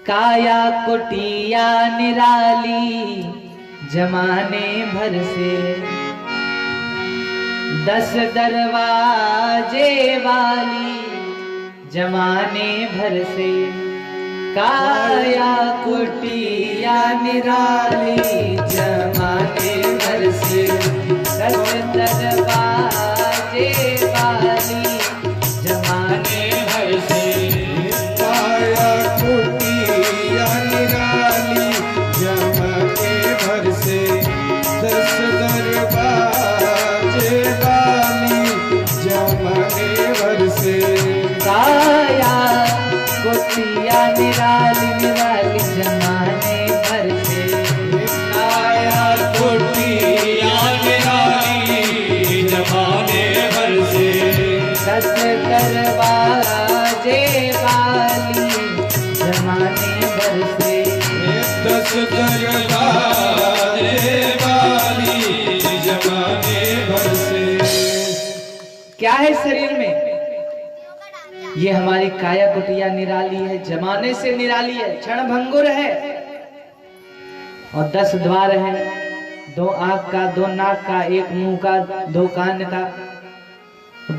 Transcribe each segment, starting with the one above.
काया कुटिया निराली जमाने भर से, 10 दरवाजे वाली जमाने भर से। काया कुटिया निराली जमाने भर से, 10 दरवाजे वाली जमाने भर से। काया कुटिया निराली जमाने भर से, 10 दरवाजे वाली जमाने भर से। काया कुटिया निराली निराली जमाने भर से। काया कुटिया निराली जमाने भर से, 10 दरवाजे वाली जमाने भर से। 10 दरवाजे वाली जमाने भर से। क्या है शरीर में? ये हमारी काया कुटिया निराली है, जमाने से निराली है, क्षण भंगुर है। और 10 द्वार है, 2 आंख का, 2 नाक का, 1 मुंह का, 2 कान का,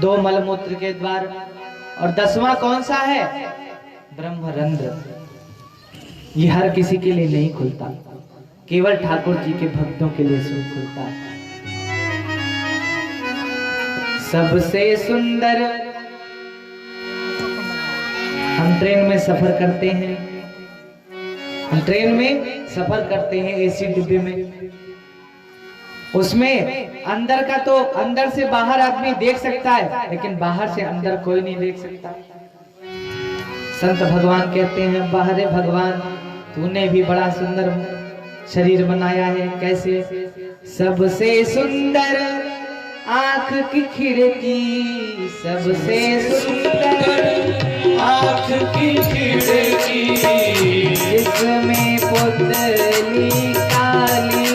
2 मलमूत्र के द्वार। और 10वां कौन सा है? ब्रह्मरंध्र। ये हर किसी के लिए नहीं खुलता, केवल ठाकुर जी के भक्तों के लिए खुलता है। सबसे सुंदर, हम ट्रेन में सफर करते हैं, हम ट्रेन में सफर करते हैं एसी डिब्बे में। उसमें अंदर का तो अंदर से बाहर आदमी देख सकता है, लेकिन बाहर से अंदर कोई नहीं देख सकता। संत भगवान कहते हैं, बाहरे भगवान तूने भी बड़ा सुंदर शरीर बनाया है। कैसे? सबसे सुंदर आंख की खिड़की, सबसे सुंदर आँख की खिड़की, जिसमें पुतली काली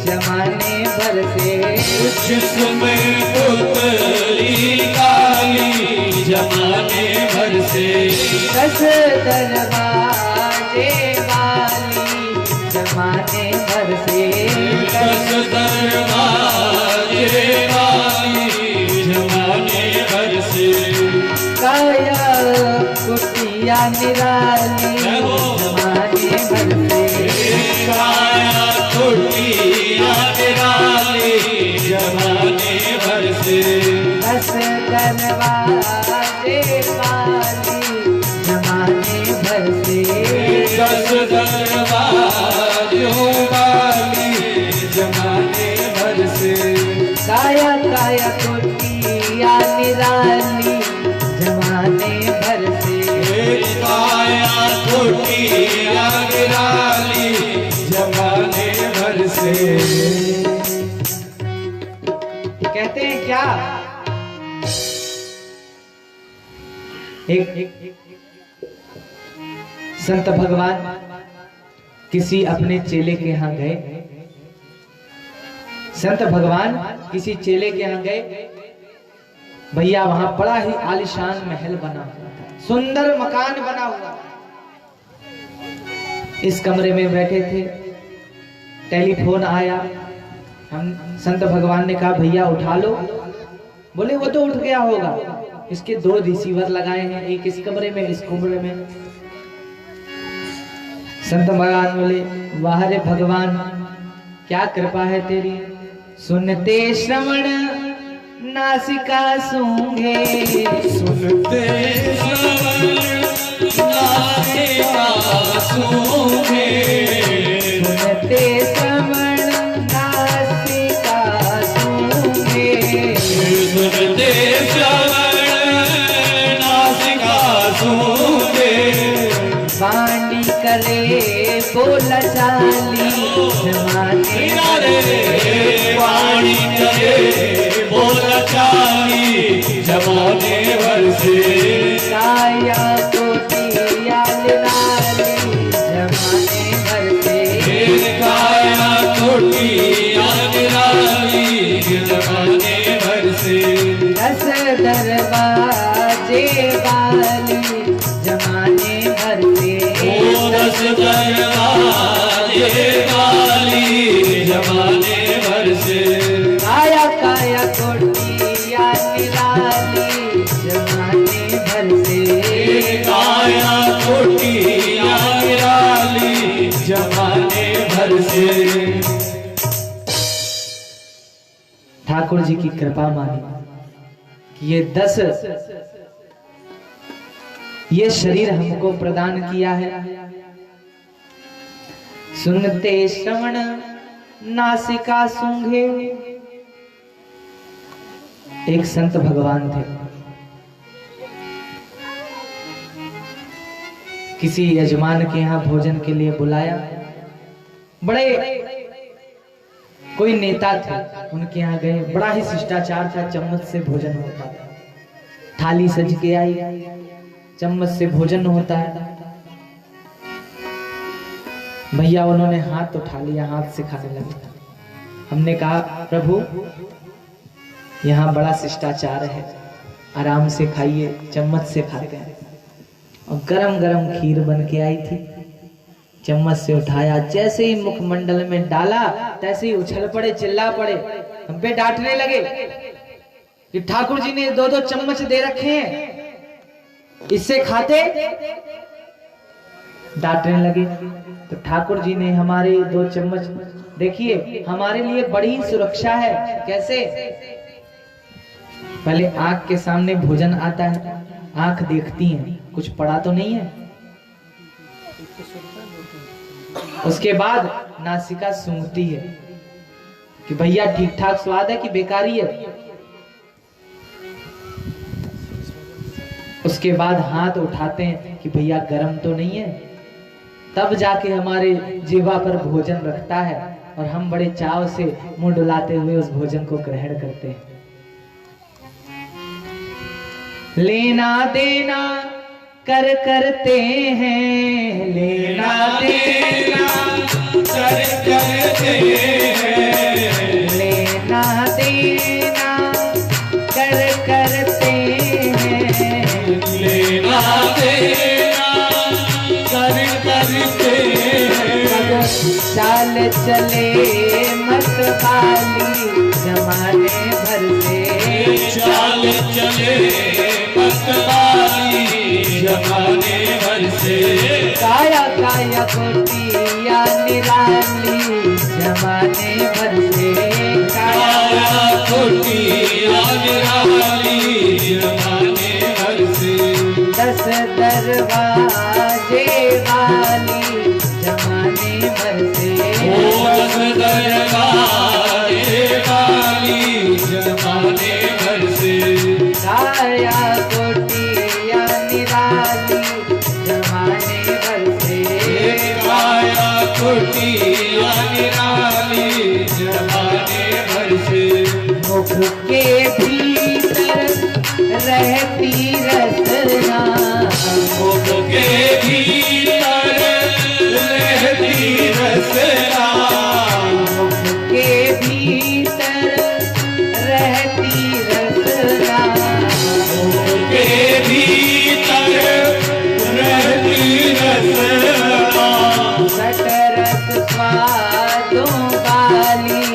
जमाने भर से। जिसमें पुतली काली जमाने भर से। 10 दरवाजे वाली जमाने भर से। 10 दरवाजे वाली जमाने भर से। काया कुटिया निराली जमाने भर से। काया कुटिया निराली जमाने भर से। 10 दरवाजे वाली जमाने भर से। 10 दरवाजों वाली जमाने भर से। काया काया कुटिया निराली जमाने भर से। काया कुटिया निराली जमाने भर से। कहते हैं क्या? एक संत भगवान किसी अपने चेले के यहाँ गए। संत भगवान किसी चेले के यहाँ गए। भैया वहां बड़ा ही आलीशान महल बना हुआ था, सुंदर मकान बना हुआ। इस कमरे में बैठे थे, टेलीफोन आया। हम संत भगवान ने कहा भैया उठा लो। बोले वो तो उठ गया होगा, इसके 2 रिसीवर लगाए हैं, एक इस कमरे में, इस कमरे में। संत भगवान बोले वाह रे भगवान, क्या कृपा है तेरी। सुनते श्रवण नासिका सूंघे, सुनते श्रवण नासिका सूंघे। सुनते श्रवण नासिका सूंघे। सुनते श्रवण नासिका सूंघे। वाणी करे बोला चाली जमाने वाणी करे बोला चाली जमाने भर से। काया कुटिया निराली जमाने भर से। काया कुटिया निराली जमाने भर से। 10 दरवाजे वाली जमाने भर से। 10 की कृपा मानी कि ये शरीर हमको प्रदान किया है। सुनते श्रवण नासिका सूंघे। एक संत भगवान थे, किसी यजमान के यहाँ भोजन के लिए बुलाया। बड़े कोई नेता थे, उनके यहाँ गए, बड़ा ही शिष्टाचार था, चम्मच से भोजन होता था। थाली सज के आई, चम्मच से भोजन होता है। भैया उन्होंने हाथ उठा लिया, हाथ से खाने लगे। हमने कहा प्रभु यहाँ बड़ा शिष्टाचार है, आराम से खाइए, चम्मच से खाते हैं। और गरम गरम खीर बन के आई थी, चम्मच से उठाया, जैसे ही मुखमंडल में डाला तैसे ही उछल पड़े, चिल्ला पड़े, हम पे डांटने लगे कि ठाकुर जी ने 2-2 चम्मच दे रखे हैं, इससे खाते। डांटने लगे तो ठाकुर जी ने हमारे 2 चम्मच, देखिए हमारे लिए बड़ी सुरक्षा है। कैसे? पहले आंख के सामने भोजन आता है, आंख देखती है कुछ पड़ा तो नहीं है, उसके बाद नासिका सूंघती है कि भैया ठीक ठाक स्वाद है कि बेकारी है। उसके बाद हाथ उठाते हैं कि भैया गरम तो नहीं है, तब जाके हमारे जीवा पर भोजन रखता है और हम बड़े चाव से मुंह डुलाते हुए उस भोजन को ग्रहण करते हैं। लेना देना कर करते हैं, लेना देना कर करते हैं, लेना देना कर करते हैं, लेना देना कर करते हैं। चाल चले मत वाली जमाने भर से, चाल चले मतवाली जमाने भर से। काया काया कोटिया निराली जमाने भर से, काया कोटिया निराली जमाने भर से। 10 दरवाजे वाली जमाने भर से, 10 दरवाजे वाली जमाने भर से। काया कोटिया निराली जमाने भर से, काया कोटिया निराली जमाने भर से। मुख के भीतर रहती रसना, मुख के भीतर रहती रसना, मुख के भीतर रहती रसना, मुख के भीतर रहती रसना। सटरस स्वादों वाली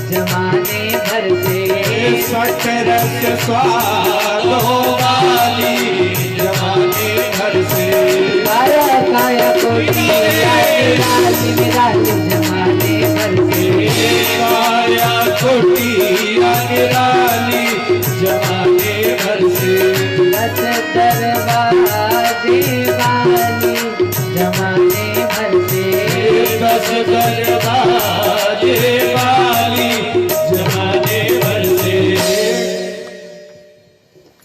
जमाने भर से, सटरस स्वादों वाली जमाने भर से। काया काया कोटिया निराली निराली जमाने भर से, काया कोटिया निराली जमाने भर से। 10 दरवाजे वाली जमाने भर से, 10 दरवाजे वाली जमाने भर से।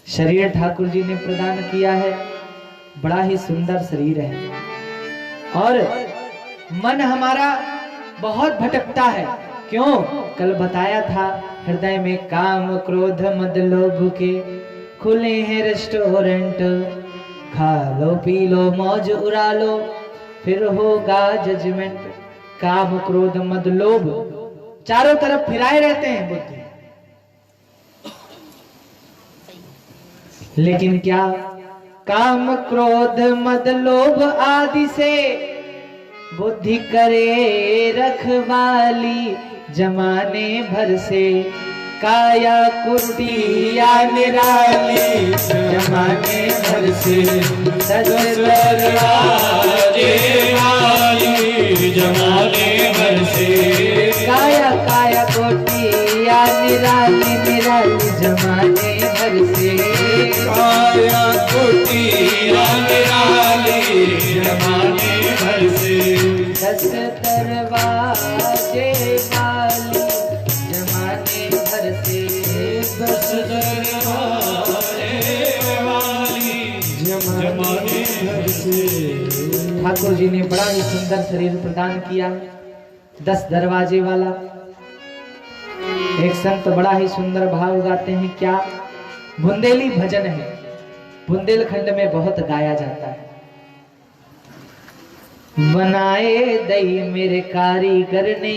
शरीर ठाकुर जी ने प्रदान किया है, बड़ा ही सुंदर शरीर है। और मन हमारा बहुत भटकता है, क्यों? कल बताया था, हृदय में काम क्रोध मद लोभ के खुले हैं रेस्टोरेंट। खा लो पी लो मौज उड़ा लो, फिर होगा जजमेंट। काम क्रोध मद लोभ चारों तरफ फिराए रहते हैं बुद्धि, लेकिन क्या? काम क्रोध मद लोभ आदि से बुद्धि करे रखवाली जमाने भर से। काया कुटिया निराली जमाने भर से, 10 दरवाजे वाली जमाने भर से। काया काया कोटिया निराली निराली जमाने भर से 10 दरवाजे वाली जमाने भर से 10 दरवाजे वाली जमाने भर से ठाकुर जी ने बड़ा ही सुंदर शरीर प्रदान किया 10 दरवाजे वाला। एक संत बड़ा ही सुंदर भाव गाते हैं, क्या बुंदेली भजन है, बुंदेलखंड में बहुत गाया जाता है। बनाए दई मेरे कारीगर ने